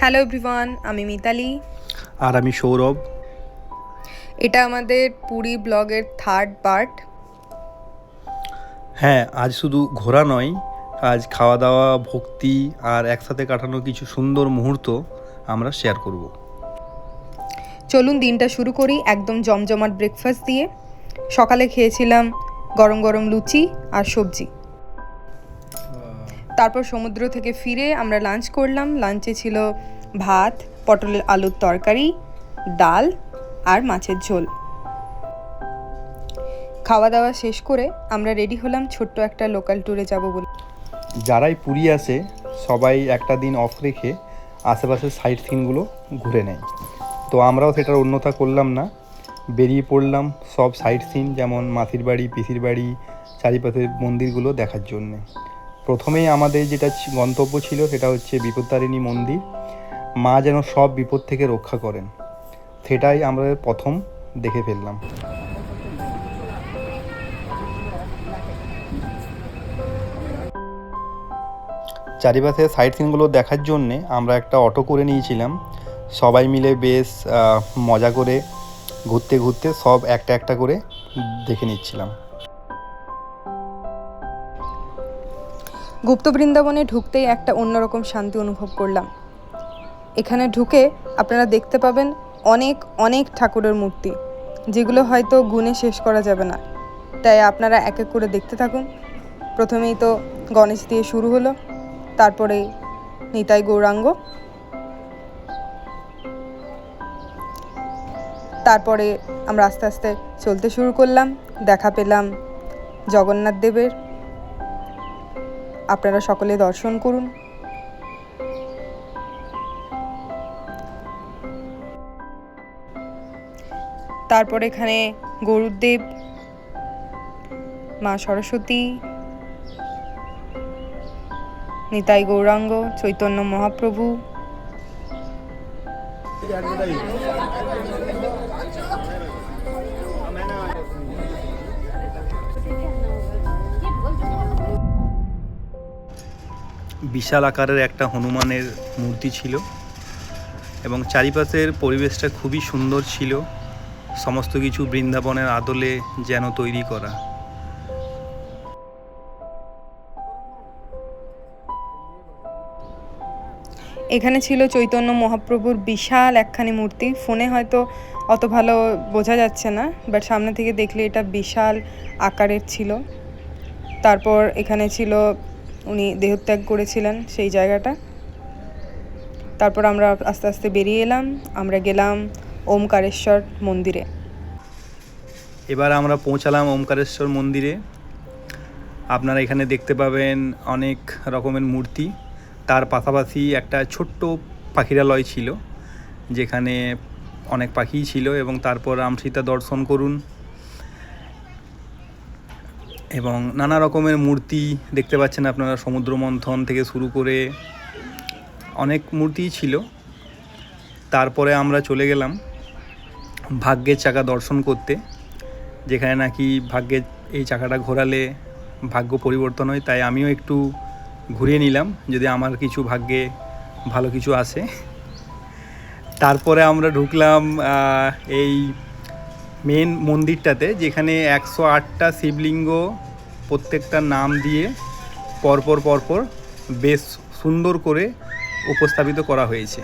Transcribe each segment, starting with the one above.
Hello everyone, আমি মিতালি আর আমি সৌরভ। এটা আমাদের পুরী ব্লগের থার্ড পার্ট। হ্যাঁ, আজ শুধু ঘোরা নয়, আজ খাওয়া দাওয়া, ভক্তি আর একসাথে কাটানো কিছু সুন্দর মুহূর্ত আমরা শেয়ার করব। চলুন দিনটা শুরু করি একদম জমজমাট ব্রেকফাস্ট দিয়ে। সকালে খেয়েছিলাম গরম গরম লুচি আর সবজি। তারপর সমুদ্র থেকে ফিরে আমরা লাঞ্চ করলাম। লাঞ্চে ছিল ভাত, পটলের আলুর তরকারি, ডাল আর মাছের ঝোল। খাওয়া দাওয়া শেষ করে আমরা রেডি হলাম ছোট্ট একটা লোকাল ট্যুরে যাব বলে। যারাই পুরী আসে সবাই একটা দিন অফ রেখে আশেপাশের সাইট সিনগুলো ঘুরে নেয়। তো আমরাও সেটার অন্যথা করলাম না, বেরিয়ে পড়লাম সব সাইট সিন, যেমন মাসির বাড়ি, পিসির বাড়ি, চারিপাশের মন্দিরগুলো দেখার জন্যে। প্রথমেই আমাদের যেটা গন্তব্য ছিল সেটা হচ্ছে বিপত্তারিণী মন্দির। মা যেন সব বিপদ থেকে রক্ষা করেন, সেটাই আমরা প্রথম দেখে ফেললাম। চারিপাশে সাইট সিনগুলো দেখার জন্যে আমরা একটা অটো করে নিয়েছিলাম। সবাই মিলে বেশ মজা করে ঘুরতে ঘুরতে সব একটা একটা করে দেখে নিচ্ছিলাম। গুপ্ত বৃন্দাবনে ঢুকতেই একটা অন্যরকম শান্তি অনুভব করলাম। এখানে ঢুকে আপনারা দেখতে পাবেন অনেক অনেক ঠাকুরের মূর্তি, যেগুলো হয়তো গুণে শেষ করা যাবে না। তাই আপনারা এক এক করে দেখতে থাকুন। প্রথমেই তো গণেশ দিয়ে শুরু হলো, তারপরে নিতাই গৌরাঙ্গ, তারপরে আমরা আস্তে আস্তে চলতে শুরু করলাম। দেখা পেলাম জগন্নাথ দেবের। আপনারা সকলে দর্শন করুন। তারপর এখানে গরুদেব, মা সরস্বতী, নিতাই গৌরাঙ্গ, চৈতন্য মহাপ্রভু। বিশাল আকারের একটা হনুমানের মূর্তি ছিল এবং চারিপাশের পরিবেশটা খুবই সুন্দর ছিল। সমস্ত কিছু বৃন্দাবনের আদলে যেন তৈরি করা। এখানে ছিল চৈতন্য মহাপ্রভুর বিশাল একখানি মূর্তি। ফোনে হয়তো অত ভালো বোঝা যাচ্ছে না, বাট সামনে থেকে দেখলে এটা বিশাল আকারের ছিল। তারপর এখানে ছিল উনি দেহত্যাগ করেছিলেন সেই জায়গাটা। তারপর আমরা আস্তে আস্তে বেরিয়ে এলাম। আমরা গেলাম ওমকারেশ্বর মন্দিরে। এবার আমরা পৌঁছালাম ওমকারেশ্বর মন্দিরে। আপনারা এখানে দেখতে পাবেন অনেক রকমের মূর্তি। তার পাশাপাশি একটা ছোট্ট পাখিরালয় ছিল, যেখানে অনেক পাখিই ছিল। এবং তারপর রামসীতা দর্শন করুন এবং নানা রকমের মূর্তি দেখতে পাচ্ছেন আপনারা। সমুদ্র মন্থন থেকে শুরু করে অনেক মূর্তিই ছিল। তারপরে আমরা চলে গেলাম ভাগ্যের চাকা দর্শন করতে, যেখানে নাকি ভাগ্যের এই চাকাটা ঘোরালে ভাগ্য পরিবর্তন হয়। তাই আমিও একটু ঘুরিয়ে নিলাম, যদি আমার কিছু ভাগ্যে ভালো কিছু আসে। তারপরে আমরা ঢুকলাম এই মেন মন্দিরটাতে, যেখানে 108টা শিবলিঙ্গ, প্রত্যেকটা নাম দিয়ে পরপর বেশ সুন্দর করে উপস্থাপিত করা হয়েছে।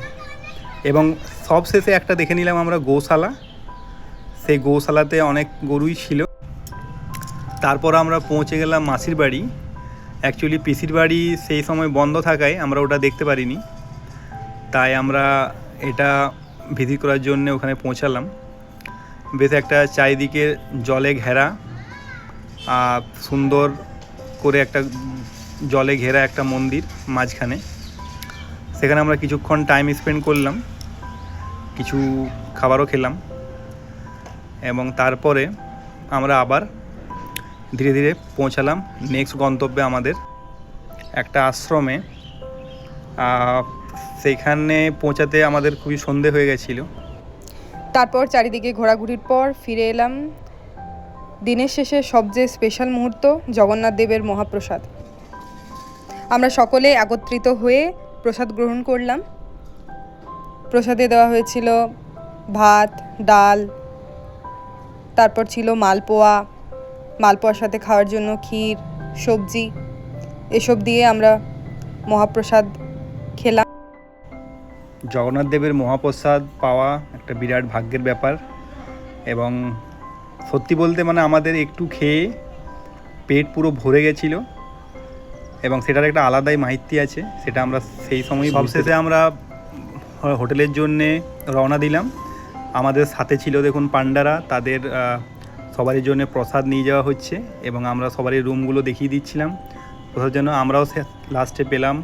এবং সবশেষে একটা দেখে নিলাম আমরা গৌশালা। সেই গৌশালাতে অনেক গরুই ছিল। তারপর আমরা পৌঁছে গেলাম মাসির বাড়ি। অ্যাকচুয়ালি পিসির বাড়ি সেই সময় বন্ধ থাকায় আমরা ওটা দেখতে পারিনি, তাই আমরা এটা ভিজিট করার জন্য ওখানে পৌঁছালাম। বেশ একটা চারিদিকে জলে ঘেরা, সুন্দর করে একটা জলে ঘেরা একটা মন্দির মাঝখানে। সেখানে আমরা কিছুক্ষণ টাইম স্পেন্ড করলাম, কিছু খাবারও খেলাম এবং তারপরে আমরা আবার ধীরে ধীরে পৌঁছালাম নেক্সট গন্তব্যে আমাদের একটা আশ্রমে। সেইখানে পৌঁছাতে আমাদের খুবই সন্ধে হয়ে গেছিলো। তারপর চারিদিকে ঘোরাঘুরির পর ফিরে এলাম দিনের শেষে সবচেয়ে স্পেশাল মুহূর্ত, জগন্নাথ দেবের মহাপ্রসাদ। আমরা সকলে একত্রিত হয়ে প্রসাদ গ্রহণ করলাম। প্রসাদে দেওয়া হয়েছিল ভাত, ডাল, তারপর ছিল মালপোয়া, মালপোয়ার সাথে খাওয়ার জন্য ক্ষীর, সবজি, এসব দিয়ে আমরা মহাপ্রসাদ খেলাম। জগন্নাথ দেবের মহাপ্রসাদ পাওয়া একটা বিরাট ভাগ্যের ব্যাপার, এবং সত্যি বলতে মানে আমাদের একটু খেয়ে পেট পুরো ভরে গেছিলো, এবং সেটার একটা আলাদাই মাহিত্য আছে, সেটা আমরা সেই সময় সবশেষে আমরা হোটেলের জন্যে রওনা দিলাম। আমাদের সাথে ছিল দেখুন পান্ডারা, তাদের সবারই জন্য প্রসাদ নিয়ে যাওয়া হচ্ছে, এবং আমরা সবারই রুমগুলো দেখিয়ে দিচ্ছিলাম। প্রসাদের জন্য আমরাও লাস্টে পেলাম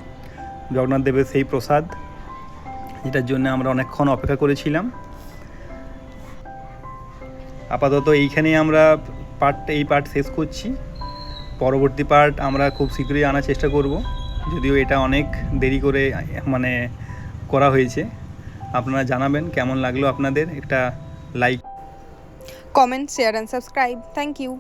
জগন্নাথ দেবের সেই প্রসাদ, যেটার জন্য আমরা অনেকক্ষণ অপেক্ষা করেছিলাম। আপাতত এইখানেই আমরা এই পার্ট শেষ করছি। পরবর্তী পার্ট আমরা খুব শীঘ্রই আনার চেষ্টা করব, যদিও এটা অনেক দেরি করে মানে করা হয়েছে। আপনারা জানাবেন কেমন লাগলো আপনাদের, একটা like, comment, share and subscribe. Thank you.